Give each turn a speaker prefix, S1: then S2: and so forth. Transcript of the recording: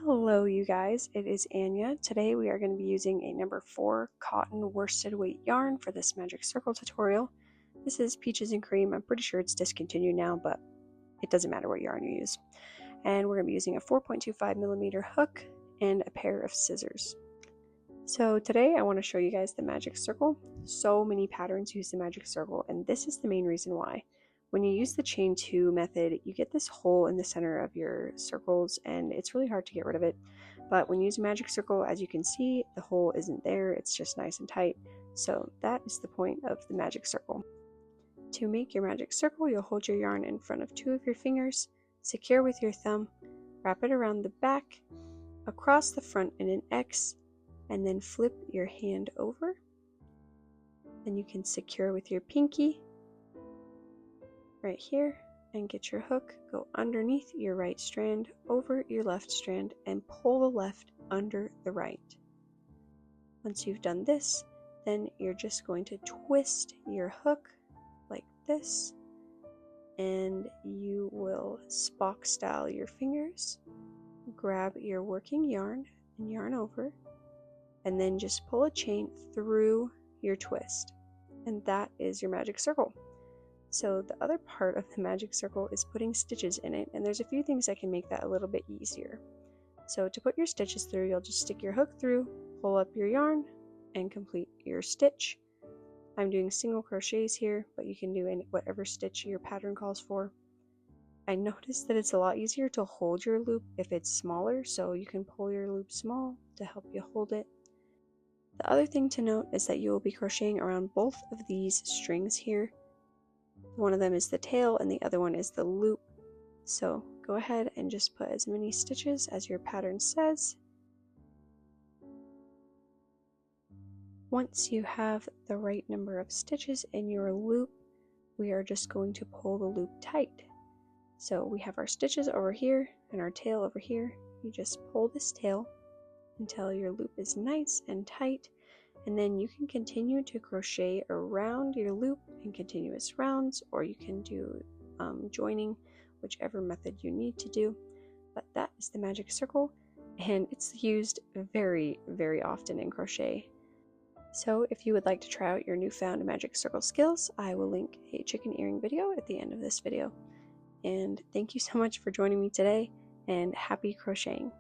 S1: Hello you guys, it is Anya. Today we are going to be using a number 4 cotton worsted weight yarn for this magic circle tutorial. This is Peaches and Cream. I'm pretty sure it's discontinued now, but it doesn't matter what yarn you use. And we're going to be using a 4.25mm hook and a pair of scissors. So today I want to show you guys the magic circle. So many patterns use the magic circle, and this is the main reason why. When you use the chain 2 method, you get this hole in the center of your circles and it's really hard to get rid of it. But when you use a magic circle, as you can see, the hole isn't there, it's just nice and tight. So that is the point of the magic circle. To make your magic circle, you'll hold your yarn in front of 2 of your fingers, secure with your thumb, wrap it around the back, across the front in an X, and then flip your hand over. Then you can secure with your pinky right here and get your hook, go underneath your right strand, over your left strand, and pull the left under the right. Once you've done this, then you're just going to twist your hook like this, and you will Spock style your fingers, grab your working yarn and yarn over, and then just pull a chain through your twist, and that is your magic circle. So the other part of the magic circle is putting stitches in it, and there's a few things that can make that a little bit easier. So to put your stitches through, you'll just stick your hook through, pull up your yarn, and complete your stitch. I'm doing single crochets here, but you can do whatever stitch your pattern calls for. I noticed that it's a lot easier to hold your loop if it's smaller, so you can pull your loop small to help you hold it. The other thing to note is that you will be crocheting around both of these strings here. One of them is the tail and the other one is the loop. So go ahead and just put as many stitches as your pattern says. Once you have the right number of stitches in your loop, we are just going to pull the loop tight. So we have our stitches over here and our tail over here. You just pull this tail until your loop is nice and tight, and then you can continue to crochet around your loop in continuous rounds, or you can do joining, whichever method you need to do. But that is the magic circle, and it's used very, very often in crochet. So if you would like to try out your newfound magic circle skills, I will link a chicken earring video at the end of this video. And thank you so much for joining me today, and happy crocheting!